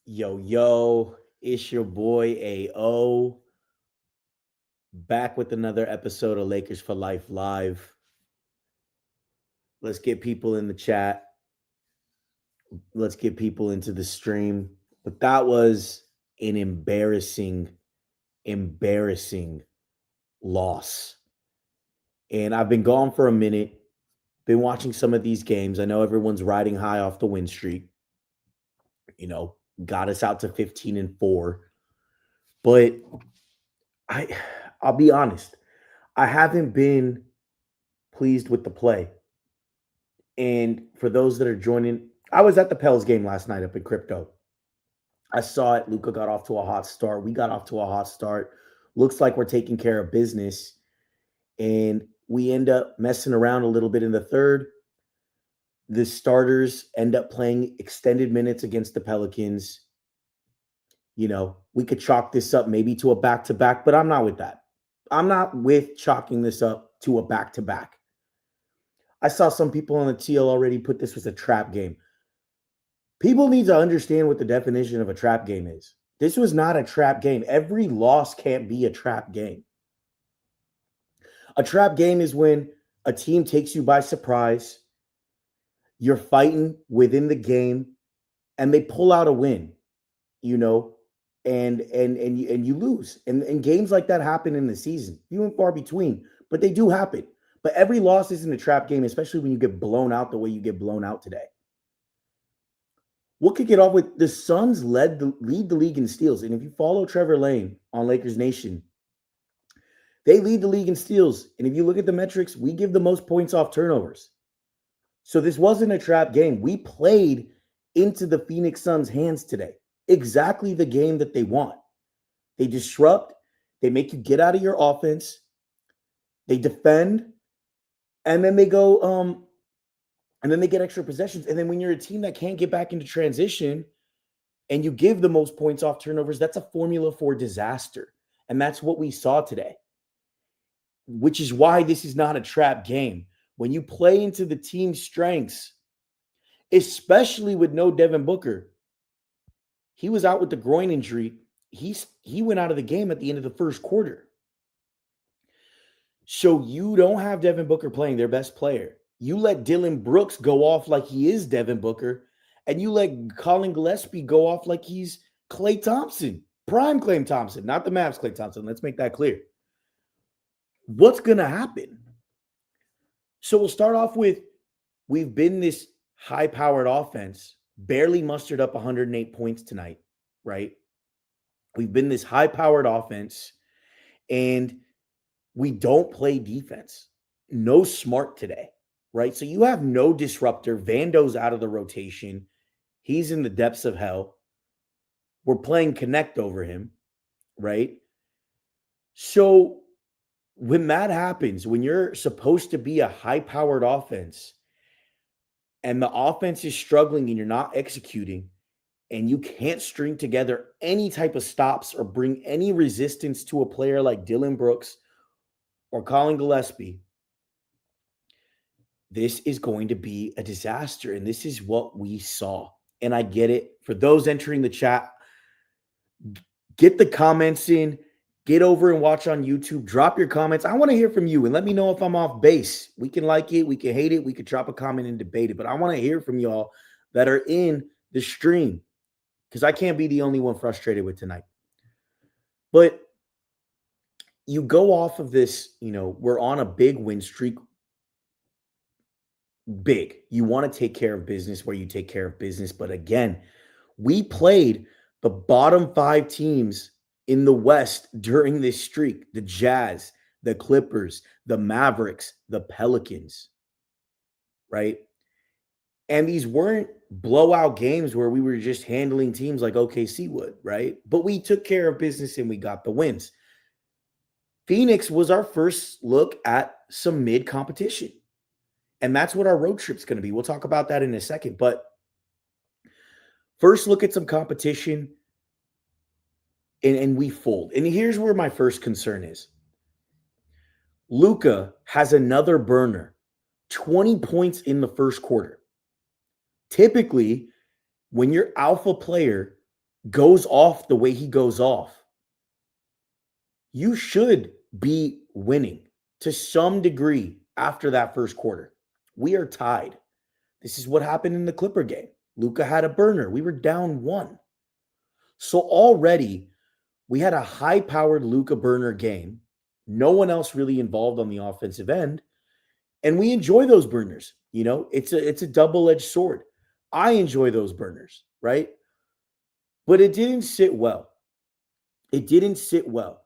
Yo, it's your boy AO back with another episode of Lakers for Life Live. Let's get people in the chat. Let's get people into the stream. But that was an embarrassing loss. And I've been gone for a minute, been watching some of these games. I know everyone's riding high off the win streak, you know, got us out to 15-4. But I I'll be honest, I haven't been pleased with the play. And for those that are joining, I was at the Pels game last night up in Crypto. I saw it. Luka got off to a hot start. We got off to a hot start. Looks like we're taking care of business. And we end up messing around a little bit in the third. The starters end up playing extended minutes against the Pelicans. You know, we could chalk this up maybe to a back-to-back, but I'm not with that. I'm not with chalking this up to a back-to-back. I saw some people on the TL already put this was a trap game. People need to understand what the definition of a trap game is. This was not a trap game. Every loss can't be a trap game. A trap game is when a team takes you by surprise, you're fighting within the game, and they pull out a win, you know, and you lose. And games like that happen in the season, few and far between, but they do happen. But every loss isn't a trap game, especially when you get blown out the way you get blown out today. We'll kick it off with the Suns lead the league in steals. And if you follow Trevor Lane on Lakers Nation, they lead the league in steals. And if you look at the metrics, we give the most points off turnovers. So this wasn't a trap game. We played into the Phoenix Suns' hands today. Exactly the game that they want. They disrupt. They make you get out of your offense. They defend. And then they go, and then they get extra possessions. And then when you're a team that can't get back into transition and you give the most points off turnovers, that's a formula for disaster. And that's what we saw today, which is why this is not a trap game. When you play into the team's strengths, especially with no Devin Booker, he was out with the groin injury. He went out of the game at the end of the first quarter. So you don't have Devin Booker playing their best player. You let Dylan Brooks go off like he is Devin Booker, and you let Colin Gillespie go off like he's Klay Thompson, prime Klay Thompson, not the Mavs Klay Thompson. Let's make that clear. What's going to happen? So we'll start off with, we've been this high-powered offense, barely mustered up 108 points tonight, right? We've been this high-powered offense, and we don't play defense. No Smart today, right? So you have no disruptor. Vando's out of the rotation. He's in the depths of hell. We're playing connect over him, right? So when that happens, when you're supposed to be a high-powered offense and the offense is struggling and you're not executing and you can't string together any type of stops or bring any resistance to a player like Dylan Brooks or Colin Gillespie, this is going to be a disaster. And this is what we saw. And I get it. For those entering the chat, get the comments in. Get over and watch on YouTube. Drop your comments. I want to hear from you and let me know if I'm off base. We can like it. We can hate it. We could drop a comment and debate it. But I want to hear from y'all that are in the stream because I can't be the only one frustrated with tonight. But you go off of this, you know, we're on a big win streak. Big. You want to take care of business where you take care of business. But again, we played the bottom 5 teams in the West during this streak: the Jazz, the Clippers, the Mavericks, the Pelicans, right? And these weren't blowout games where we were just handling teams like OKC would, right? But we took care of business and we got the wins. Phoenix was our first look at some mid competition. And that's what our road trip's going to be. We'll talk about that in a second. But first, look at some competition, and we fold. And here's where my first concern is. Luka has another burner, 20 points in the first quarter. Typically, when your alpha player goes off the way he goes off, you should be winning to some degree after that first quarter. We are tied. This is what happened in the Clipper game. Luka had a burner. We were down one. So already we had a high-powered Luka burner game. No one else really involved on the offensive end. And we enjoy those burners. It's a double-edged sword. I enjoy those burners, right? But it didn't sit well. It didn't sit well.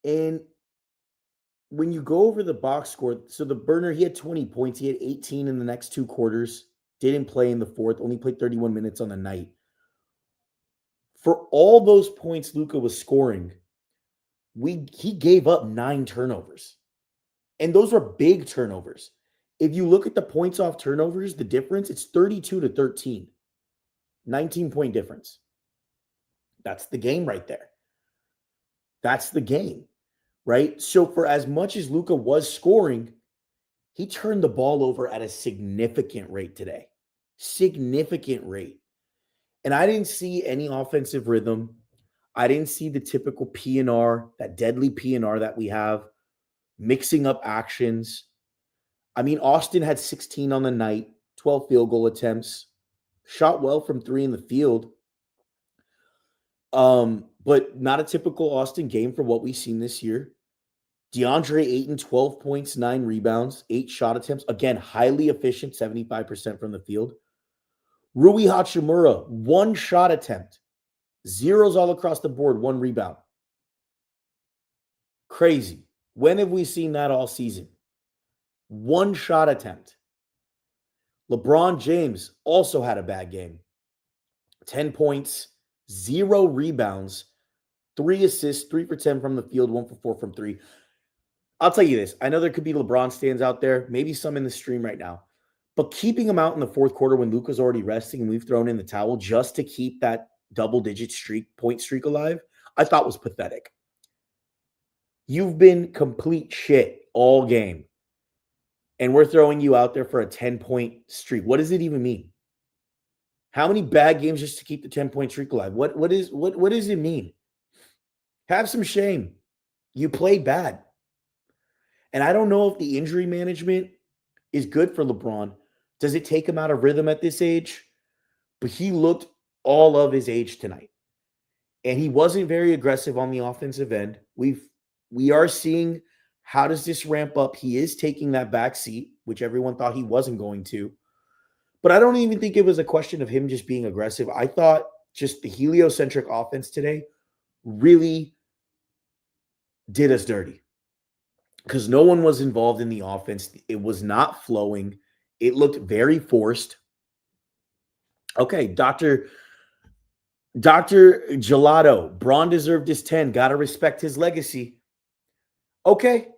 And when you go over the box score, so the burner, he had 20 points. He had 18 in the next two quarters. Didn't play in the fourth. Only played 31 minutes on the night. For all those points Luka was scoring, he gave up 9 turnovers. And those are big turnovers. If you look at the points off turnovers, the difference, it's 32 to 13. 19-point difference. That's the game right there. That's the game, right? So for as much as Luka was scoring, he turned the ball over at a significant rate today. Significant rate. And I didn't see any offensive rhythm. I didn't see the typical P&R, that deadly P&R that we have, mixing up actions. I mean, Austin had 16 on the night, 12 field goal attempts, shot well from 3 in the field. But not a typical Austin game for what we've seen this year. DeAndre Ayton, 12 points, 9 rebounds, 8 shot attempts. Again, highly efficient, 75% from the field. Rui Hachimura, 1 shot attempt. Zeros all across the board, 1 rebound. Crazy. When have we seen that all season? 1 shot attempt. LeBron James also had a bad game. 10 points, 0 rebounds, 3 assists, 3 for 10 from the field, 1 for 4 from 3. I'll tell you this. I know there could be LeBron stands out there, maybe some in the stream right now. But keeping him out in the fourth quarter when Luka's already resting and we've thrown in the towel just to keep that double-digit point streak alive, I thought was pathetic. You've been complete shit all game. And we're throwing you out there for a 10-point streak. What does it even mean? How many bad games just to keep the 10-point streak alive? What does it mean? Have some shame. You played bad. And I don't know if the injury management is good for LeBron. Does it take him out of rhythm at this age? But he looked all of his age tonight. And he wasn't very aggressive on the offensive end. We are seeing how does this ramp up. He is taking that back seat, which everyone thought he wasn't going to. But I don't even think it was a question of him just being aggressive. I thought just the heliocentric offense today really did us dirty because no one was involved in the offense. It was not flowing. It looked very forced. Okay, Dr. Gelato, Braun deserved his 10. Got to respect his legacy. Okay,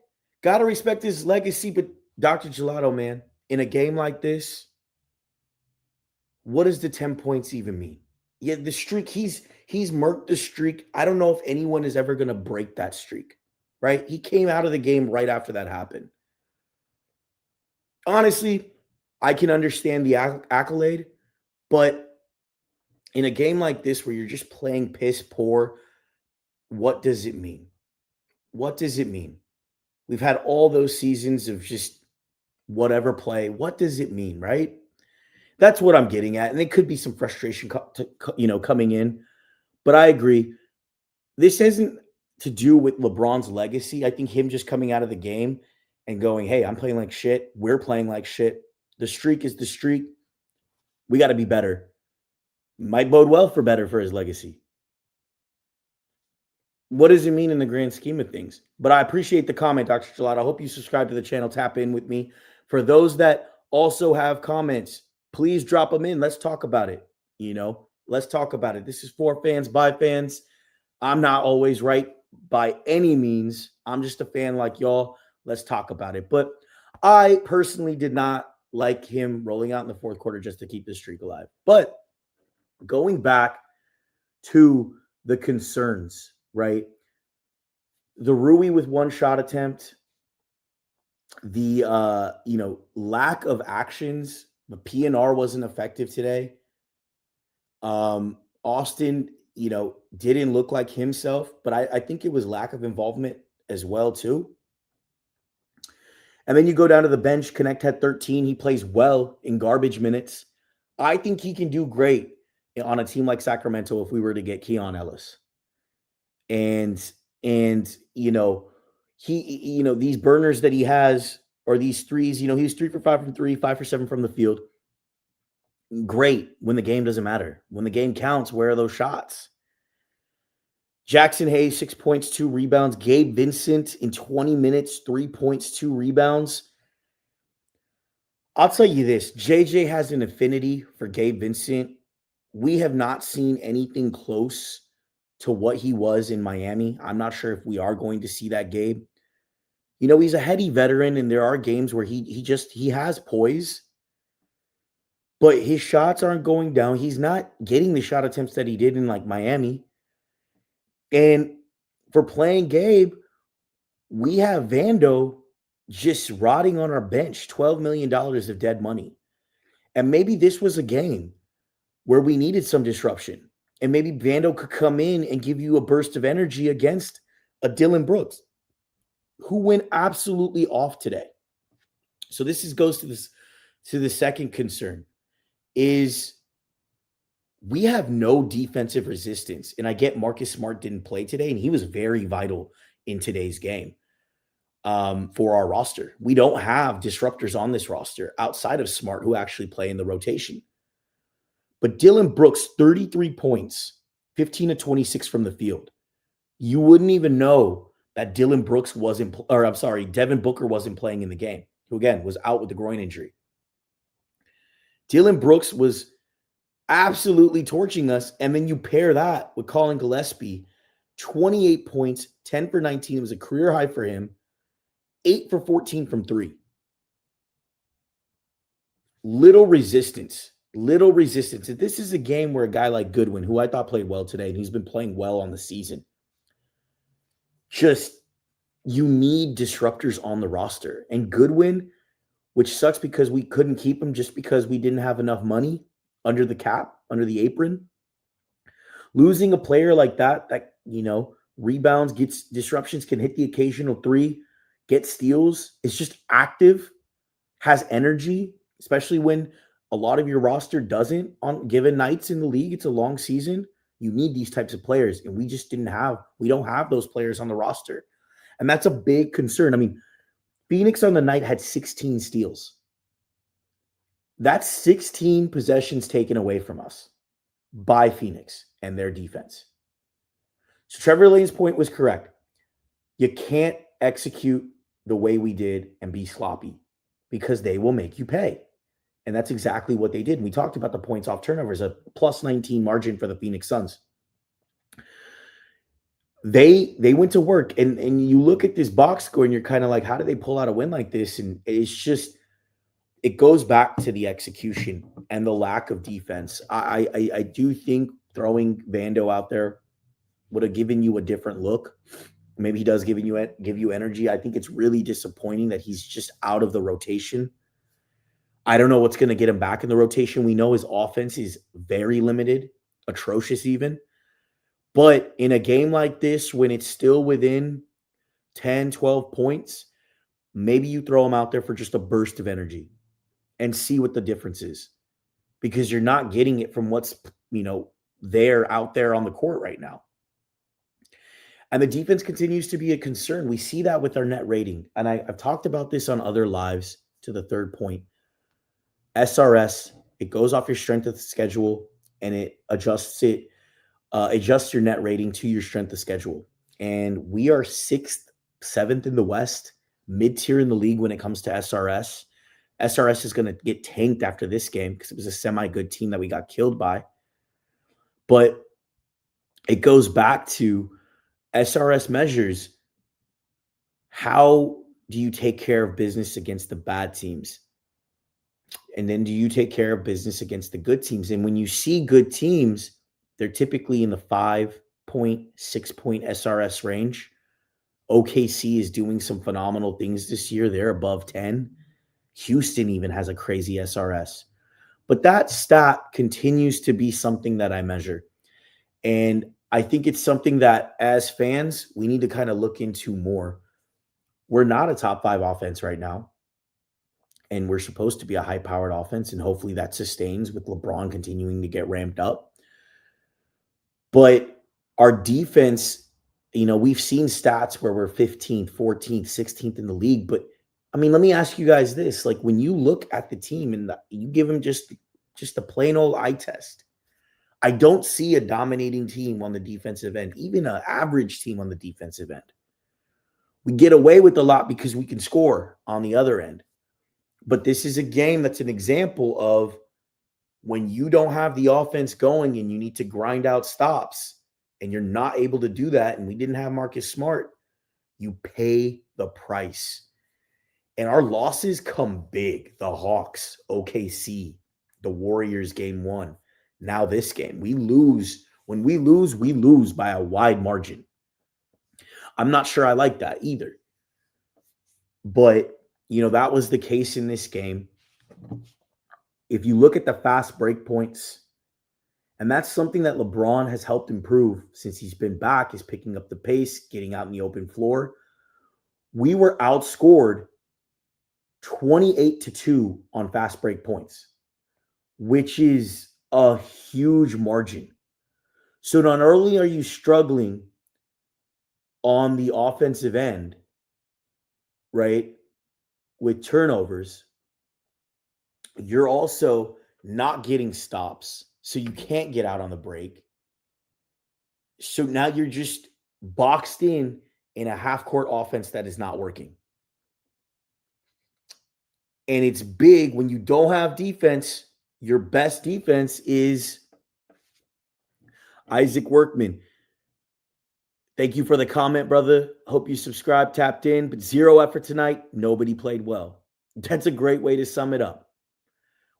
got to respect his legacy, but Dr. Gelato, man, in a game like this, what does the 10 points even mean? Yeah, the streak, he's murked the streak. I don't know if anyone is ever going to break that streak, right? He came out of the game right after that happened. Honestly, I can understand the accolade, but in a game like this where you're just playing piss poor, what does it mean? What does it mean? We've had all those seasons of just whatever play. What does it mean, right? That's what I'm getting at. And it could be some frustration coming in. But I agree. This isn't to do with LeBron's legacy. I think him just coming out of the game and going, hey, I'm playing like shit. We're playing like shit. The streak is the streak. We got to be better. Might bode well for better for his legacy. What does it mean in the grand scheme of things? But I appreciate the comment, Dr. Gelato. I hope you subscribe to the channel. Tap in with me. For those that also have comments, please drop them in. Let's talk about it. Let's talk about it. This is for fans, by fans. I'm not always right by any means. I'm just a fan like y'all. Let's talk about it. But I personally did not like him rolling out in the fourth quarter just to keep the streak alive. But going back to the concerns, right? The Rui with 1 shot attempt, the lack of actions. The P&R wasn't effective today. Austin, didn't look like himself, but I think it was lack of involvement as well too. And then you go down to the bench. Connect had 13. He plays well in garbage minutes. I think he can do great on a team like Sacramento if we were to get Keon Ellis. And these burners that he has, or these threes, he's 3 for 5 from three, 5 for 7 from the field. Great when the game doesn't matter. When the game counts, where are those shots? Jackson Hayes, 6 points, 2 rebounds. Gabe Vincent in 20 minutes, 3 points, 2 rebounds. I'll tell you this, JJ has an affinity for Gabe Vincent. We have not seen anything close to what he was in Miami. I'm not sure if we are going to see that Gabe. He's a heady veteran, and there are games where he has poise, but his shots aren't going down. He's not getting the shot attempts that he did in like Miami. And for playing Gabe, we have Vando just rotting on our bench, $12 million of dead money. And maybe this was a game where we needed some disruption. And maybe Vando could come in and give you a burst of energy against a Dillon Brooks, who went absolutely off today. So this goes to the second concern, is we have no defensive resistance. And I get Marcus Smart didn't play today, and he was very vital in today's game for our roster. We don't have disruptors on this roster outside of Smart who actually play in the rotation. But Dillon Brooks, 33 points, 15 to 26 from the field. You wouldn't even know that Devin Booker wasn't playing in the game, who again was out with the groin injury. Dillon Brooks was absolutely torching us. And then you pair that with Colin Gillespie, 28 points, 10 for 19. It was a career high for him, 8 for 14 from three. Little resistance. And this is a game where a guy like Goodwin, who I thought played well today, and he's been playing well on the season, you need disruptors on the roster. And Goodwin, which sucks because we couldn't keep him just because we didn't have enough money under the cap, under the apron. Losing a player like that rebounds, gets disruptions, can hit the occasional three, get steals, is just active, has energy, especially when a lot of your roster doesn't on given nights in the league. It's a long season. You need these types of players, and we don't have those players on the roster. And that's a big concern. I mean, Phoenix on the night had 16 steals. That's 16 possessions taken away from us by Phoenix and their defense. So Trevor Lane's point was correct. You can't execute the way we did and be sloppy, because they will make you pay. And that's exactly what they did. And we talked about the points off turnovers, a plus 19 margin for the Phoenix Suns. They went to work, and you look at this box score and you're kind of like, how did they pull out a win like this? And it goes back to the execution and the lack of defense. I do think throwing Vando out there would have given you a different look. Maybe he does give you energy. I think it's really disappointing that he's just out of the rotation. I don't know what's going to get him back in the rotation. We know his offense is very limited, atrocious even. But in a game like this, when it's still within 10, 12 points, maybe you throw him out there for just a burst of energy and see what the difference is. Because you're not getting it from what's, out there on the court right now. And the defense continues to be a concern. We see that with our net rating. And I've talked about this on other lives to the third point. SRS, it goes off your strength of the schedule, and it adjusts your net rating to your strength of schedule. And we are 6th, 7th in the West, mid-tier in the league when it comes to SRS. SRS is going to get tanked after this game because it was a semi-good team that we got killed by. But it goes back to SRS measures. How do you take care of business against the bad teams? And then do you take care of business against the good teams? And when you see good teams, they're typically in the 5-point, 6-point SRS range. OKC is doing some phenomenal things this year. They're above 10. Houston even has a crazy SRS. But that stat continues to be something that I measure. And I think it's something that as fans, we need to kind of look into more. We're not a top 5 offense right now, and we're supposed to be a high-powered offense, and hopefully that sustains with LeBron continuing to get ramped up. But our defense, we've seen stats where we're 15th, 14th, 16th in the league. But I mean, let me ask you guys this: like, when you look at the team and you give them just a plain old eye test, I don't see a dominating team on the defensive end, even an average team on the defensive end. We get away with a lot because we can score on the other end. But this is a game that's an example of when you don't have the offense going and you need to grind out stops and you're not able to do that, and we didn't have Marcus Smart, you pay the price. And our losses come big. The Hawks, OKC, the Warriors game 1. Now this game. We lose. When we lose by a wide margin. I'm not sure I like that either. But, that was the case in this game. If you look at the fast break points, and that's something that LeBron has helped improve since he's been back, is picking up the pace, getting out in the open floor. We were outscored 28-2 on fast break points, which is a huge margin. So not only are you struggling on the offensive end, right, with turnovers, you're also not getting stops. So you can't get out on the break. So now you're just boxed in a half-court offense that is not working. And it's big when you don't have defense. Your best defense is Isaac Workman. Thank you for the comment, brother. Hope you subscribed, tapped in, but 0 effort tonight. Nobody played well. That's a great way to sum it up.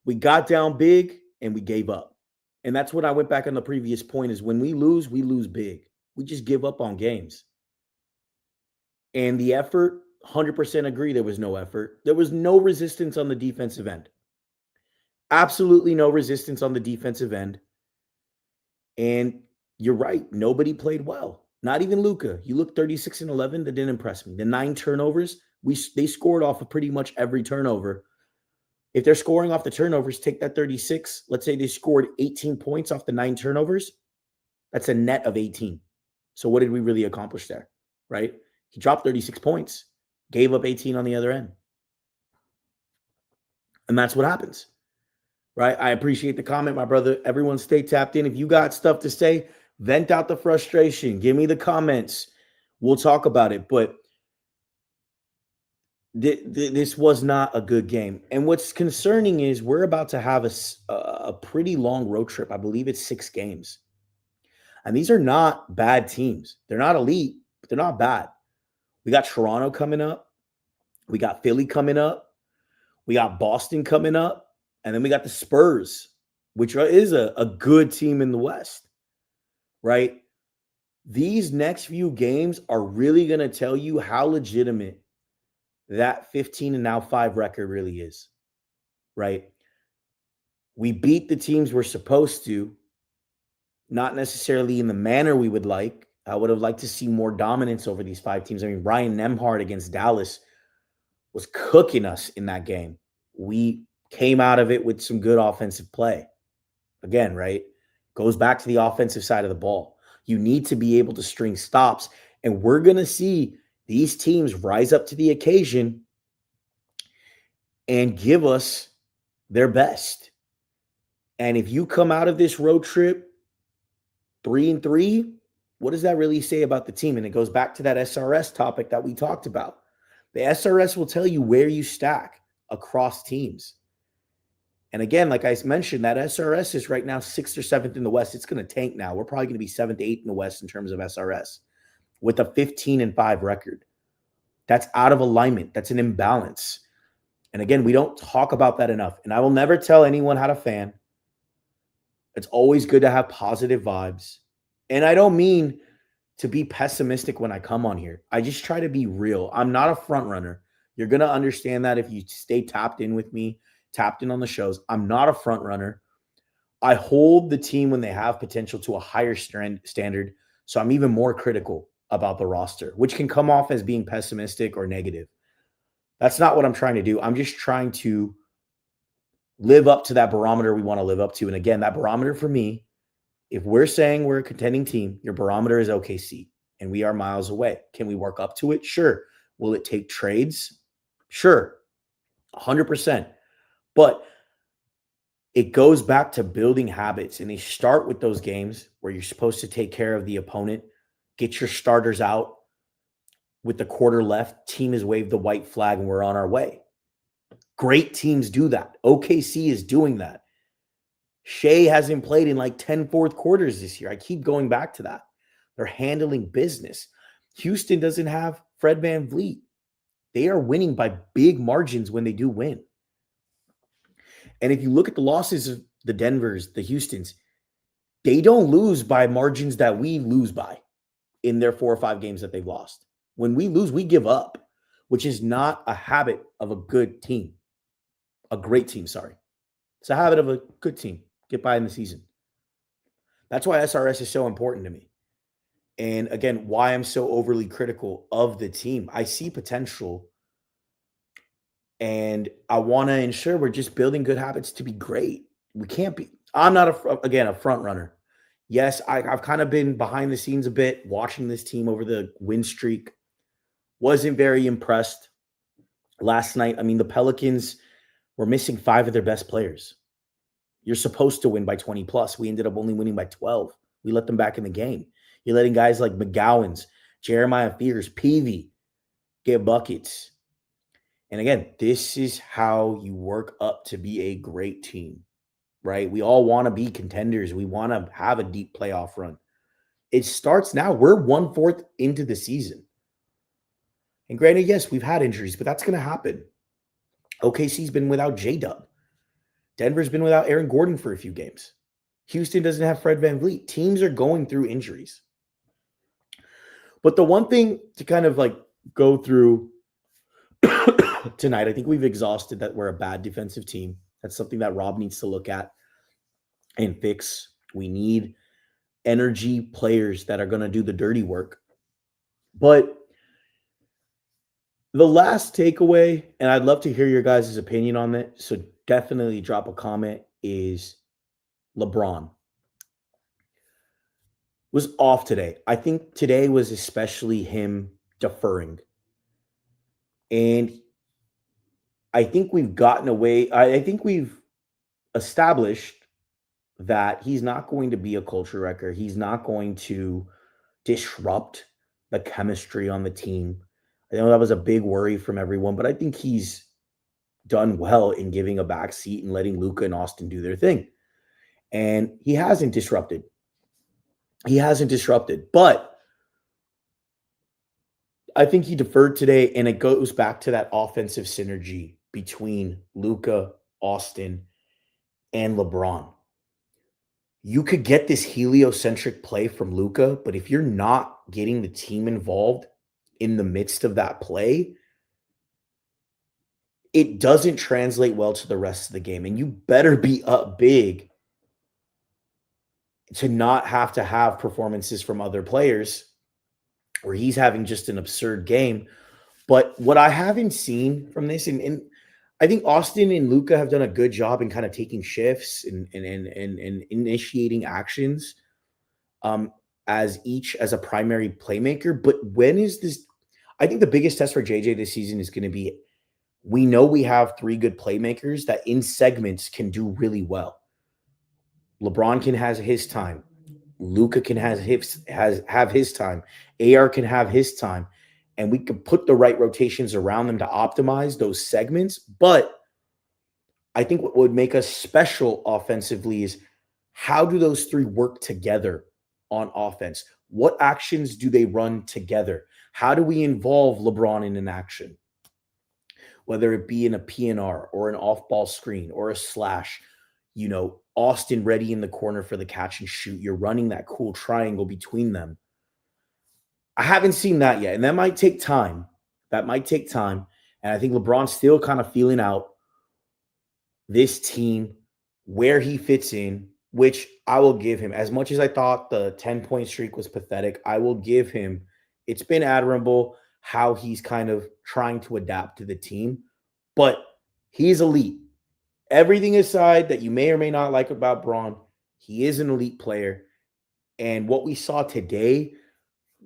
We got down big and we gave up. And that's what I went back on the previous point is when we lose big. We just give up on games. And the effort, 100% agree there was no effort. There was no resistance on the defensive end. Absolutely no resistance on the defensive end. And you're right. Nobody played well. Not even Luka. You look 36-11. That didn't impress me. The 9 turnovers, they scored off of pretty much every turnover. If they're scoring off the turnovers, take that 36. Let's say they scored 18 points off the 9 turnovers. That's a net of 18. So what did we really accomplish there, right? He dropped 36 points, gave up 18 on the other end. And that's what happens, right? I appreciate the comment, my brother. Everyone stay tapped in. If you got stuff to say, vent out the frustration. Give me the comments. We'll talk about it. But this was not a good game. And what's concerning is we're about to have a pretty long road trip. I believe it's 6 games. And these are not bad teams. They're not elite, but they're not bad. We got Toronto coming up. We got Philly coming up. We got Boston coming up. And then we got the Spurs, which is a good team in the West, right? These next few games are really going to tell you how legitimate that 15 and now 5 record really is, right? We beat the teams we're supposed to, not necessarily in the manner we would like. I would have liked to see more dominance over these 5 teams. I mean, Ryan Nembhard against Dallas was cooking us in that game. We came out of it with some good offensive play. Again, right? Goes back to the offensive side of the ball. You need to be able to string stops, and we're going to see these teams rise up to the occasion and give us their best. And if you come out of this road trip 3-3, what does that really say about the team? And it goes back to that SRS topic that we talked about. The SRS will tell you where you stack across teams. And again, like I mentioned, that SRS is right now 6th or 7th in the West. It's going to tank now. We're probably going to be 7th to 8th in the West in terms of SRS with a 15-5 record. That's out of alignment. That's an imbalance. And again, we don't talk about that enough. And I will never tell anyone how to fan. It's always good to have positive vibes. And I don't mean to be pessimistic when I come on here. I just try to be real. I'm not a front runner. You're going to understand that if you stay tapped in with me, tapped in on the shows. I'm not a front runner. I hold the team when they have potential to a higher standard. So I'm even more critical about the roster, which can come off as being pessimistic or negative. That's not what I'm trying to do. I'm just trying to live up to that barometer we want to live up to. And again, that barometer for me, if we're saying we're a contending team, your barometer is OKC and we are miles away. Can we work up to it? Sure. Will it take trades? Sure. 100%. But it goes back to building habits, and they start with those games where you're supposed to take care of the opponent, get your starters out with the quarter left, team has waved the white flag, and we're on our way. Great teams do that. OKC is doing that. Shea hasn't played in like 10 fourth quarters this year. I keep going back to that. They're handling business. Houston doesn't have Fred VanVleet. They are winning by big margins when they do win. And if you look at the losses of the Denvers, the Houstons, they don't lose by margins that we lose by in their 4 or 5 games that they've lost. When we lose, we give up, which is not a habit of a good team. A great team, sorry. It's a habit of a good team. Get by in the season. That's why SRS is so important to me. And again, why I'm so overly critical of the team. I see potential, and I want to ensure we're just building good habits to be great. We can't be. I'm not, a front runner. Yes, I've kind of been behind the scenes a bit, watching this team over the win streak. Wasn't very impressed last night. I mean, the Pelicans were missing 5 of their best players. You're supposed to win by 20 plus. We ended up only winning by 12. We let them back in the game. You're letting guys like McGowens, Jeremiah Fears, Peavy get buckets. And again, this is how you work up to be a great team, right? We all want to be contenders. We want to have a deep playoff run. It starts now. We're 1/4 into the season. And granted, yes, we've had injuries, but that's going to happen. OKC's been without J-Dub. Denver's been without Aaron Gordon for a few games. Houston doesn't have Fred VanVleet. Teams are going through injuries. But the one thing to kind of like go through tonight, I think we've exhausted that we're a bad defensive team. That's something that Rob needs to look at and fix. We need energy players that are going to do the dirty work. But the last takeaway, and I'd love to hear your guys' opinion on it, so definitely drop a comment, is LeBron was off today. I think today was especially him deferring. And I think we've gotten away. I think we've established that he's not going to be a culture wrecker. He's not going to disrupt the chemistry on the team. I know that was a big worry from everyone, but I think he's done well in giving a back seat and letting Luka and Austin do their thing. And he hasn't disrupted. But I think he deferred today, and it goes back to that offensive synergy between Luka, Austin, and LeBron. You could get this heliocentric play from Luka, but if you're not getting the team involved in the midst of that play, it doesn't translate well to the rest of the game. And you better be up big to not have to have performances from other players where he's having just an absurd game. But what I haven't seen from this, and I think Austin and Luka have done a good job in kind of taking shifts and initiating actions as each as a primary playmaker. But when is this? I think the biggest test for JJ this season is going to be, we know we have 3 good playmakers that in segments can do really well. LeBron can have his time. Luka can have his time. AR can have his time. And we can put the right rotations around them to optimize those segments. But I think what would make us special offensively is, how do those 3 work together on offense? What actions do they run together? How do we involve LeBron in an action? Whether it be in a PNR or an off-ball screen or a slash, Austin ready in the corner for the catch and shoot. You're running that cool triangle between them. I haven't seen that yet, and that might take time. And I think LeBron's still kind of feeling out this team, where he fits in, which I will give him. As much as I thought the 10-point streak was pathetic, I will give him it's been admirable how he's kind of trying to adapt to the team, but he's elite. Everything aside that you may or may not like about Braun, he is an elite player. And what we saw today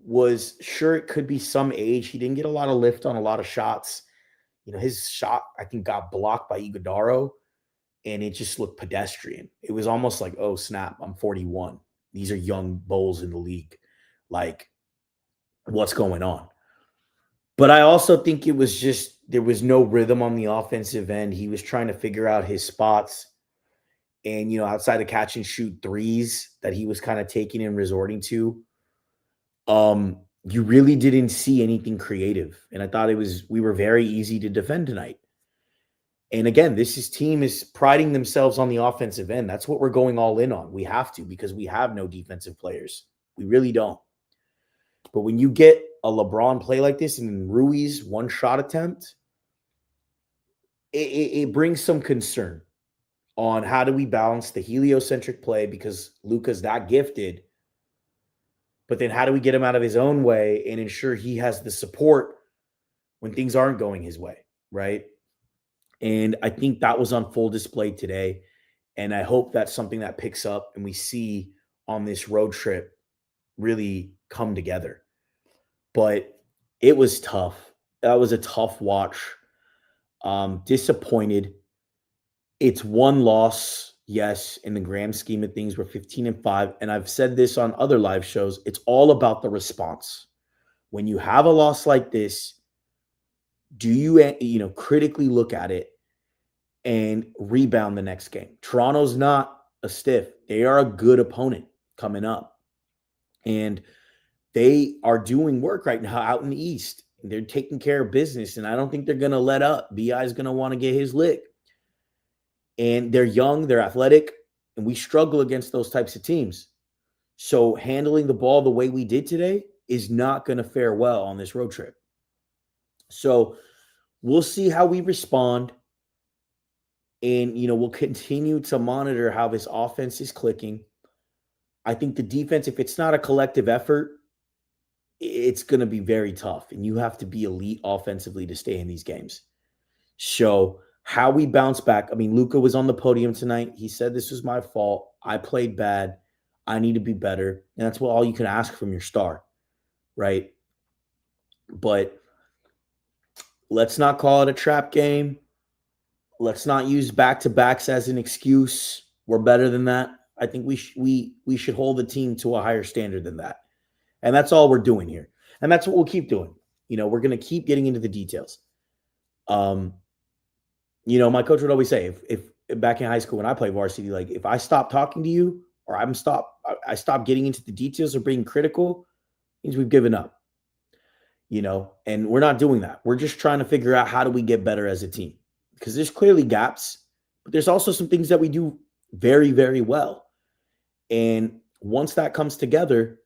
was sure it could be some age. He didn't get a lot of lift on a lot of shots. His shot, I think, got blocked by Iguodaro, and it just looked pedestrian. It was almost like, oh, snap, I'm 41. These are young bulls in the league. Like, what's going on? But I also think it was just there was no rhythm on the offensive end. He was trying to figure out his spots. And, outside of catch and shoot threes that he was kind of taking and resorting to, you really didn't see anything creative. And I thought we were very easy to defend tonight. And again, team is priding themselves on the offensive end. That's what we're going all in on. We have to because we have no defensive players. We really don't. But when you get a LeBron play like this and Rui's one shot attempt, it brings some concern on how do we balance the heliocentric play because Luka's that gifted. But then how do we get him out of his own way and ensure he has the support when things aren't going his way, right? And I think that was on full display today. And I hope that's something that picks up and we see on this road trip really come together. But it was tough. That was a tough watch. Disappointed. It's one loss, yes, in the grand scheme of things. We're 15-5. And I've said this on other live shows. It's all about the response. When you have a loss like this, do you critically look at it and rebound the next game? Toronto's not a stiff. They are a good opponent coming up. And they are doing work right now out in the East. They're taking care of business, and I don't think they're going to let up. B.I. is going to want to get his lick. And they're young, they're athletic, and we struggle against those types of teams. So handling the ball the way we did today is not going to fare well on this road trip. So we'll see how we respond. And, we'll continue to monitor how this offense is clicking. I think the defense, if it's not a collective effort, it's going to be very tough. And you have to be elite offensively to stay in these games. So how we bounce back. I mean, Luka was on the podium tonight. He said, this was my fault. I played bad. I need to be better. And that's all you can ask from your star, right? But let's not call it a trap game. Let's not use back-to-backs as an excuse. We're better than that. I think we should hold the team to a higher standard than that. And that's all we're doing here. And that's what we'll keep doing. We're going to keep getting into the details. My coach would always say, if back in high school when I played varsity, like if I stop talking to you or I stop getting into the details or being critical, it means we've given up. And we're not doing that. We're just trying to figure out how do we get better as a team. Because there's clearly gaps, but there's also some things that we do very, very well. And once that comes together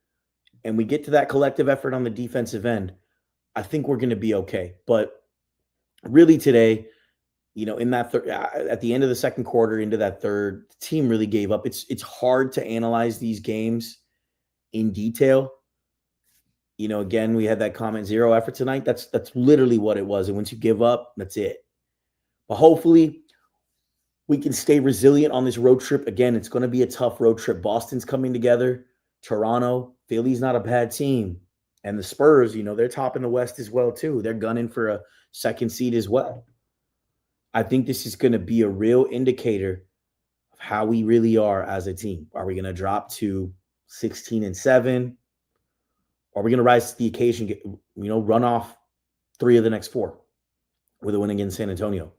and we get to that collective effort on the defensive end, I think we're going to be okay. But really today, in that at the end of the second quarter into that third, the team really gave up. It's hard to analyze these games in detail. Again, we had that comment, 0 effort tonight. That's literally what it was. And once you give up, that's it. But hopefully we can stay resilient on this road trip. Again, it's going to be a tough road trip. Boston's coming together. Toronto, Philly's not a bad team. And the Spurs, they're top in the West as well, too. They're gunning for a second seed as well. I think this is going to be a real indicator of how we really are as a team. Are we going to drop to 16-7? Or are we going to rise to the occasion, run off 3 of the next 4 with a win against San Antonio,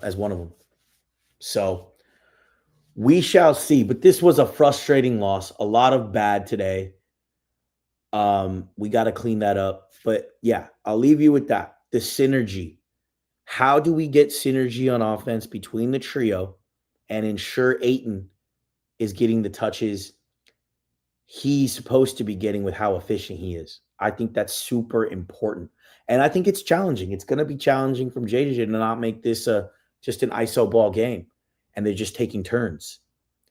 as one of them? So we shall see. But this was a frustrating loss. A lot of bad today. We got to clean that up. But yeah, I'll leave you with that. The synergy. How do we get synergy on offense between the trio and ensure Ayton is getting the touches he's supposed to be getting with how efficient he is? I think that's super important. And I think it's challenging. It's going to be challenging from JJ to not make this just an ISO ball game and they're just taking turns.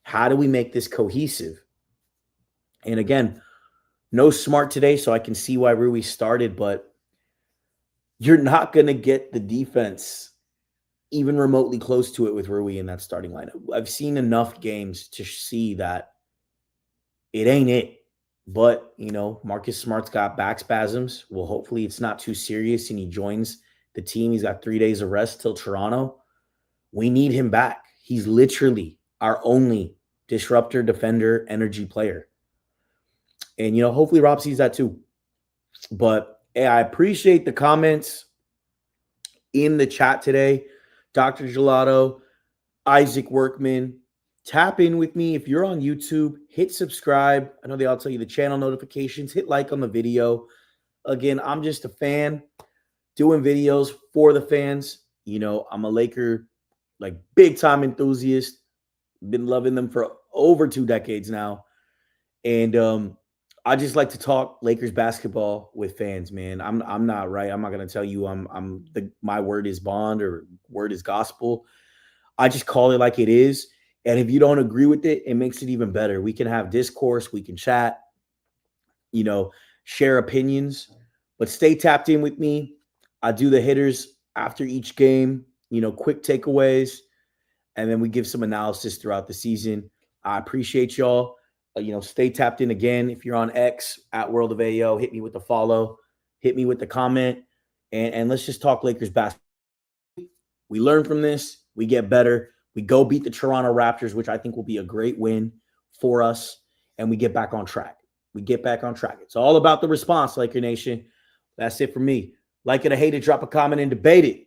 How do we make this cohesive? And again, no Smart today, so I can see why Rui started, but you're not going to get the defense even remotely close to it with Rui in that starting lineup. I've seen enough games to see that it ain't it. But, Marcus Smart's got back spasms. Well, hopefully it's not too serious and he joins the team. He's got 3 days of rest till Toronto. We need him back. He's literally our only disruptor, defender, energy player. And, hopefully Rob sees that too. But hey, I appreciate the comments in the chat today. Dr. Gelato, Isaac Workman, tap in with me. If you're on YouTube, hit subscribe. I know they all tell you the channel notifications. Hit like on the video. Again, I'm just a fan doing videos for the fans. I'm a Laker, big time enthusiast. Been loving them for over 2 decades now. And I just like to talk Lakers basketball with fans, man. I'm not right. I'm not going to tell you my word is bond or word is gospel. I just call it like it is. And if you don't agree with it, it makes it even better. We can have discourse, we can chat, share opinions, but stay tapped in with me. I do the hitters after each game, quick takeaways, and then we give some analysis throughout the season. I appreciate y'all. Stay tapped in again. If you're on X at World of AO, hit me with the follow, hit me with the comment, and let's just talk Lakers basketball. We learn from this. We get better. We go beat the Toronto Raptors, which I think will be a great win for us, and we get back on track. It's all about the response, Laker Nation. That's it for me. Like it or hate it, drop a comment and debate it.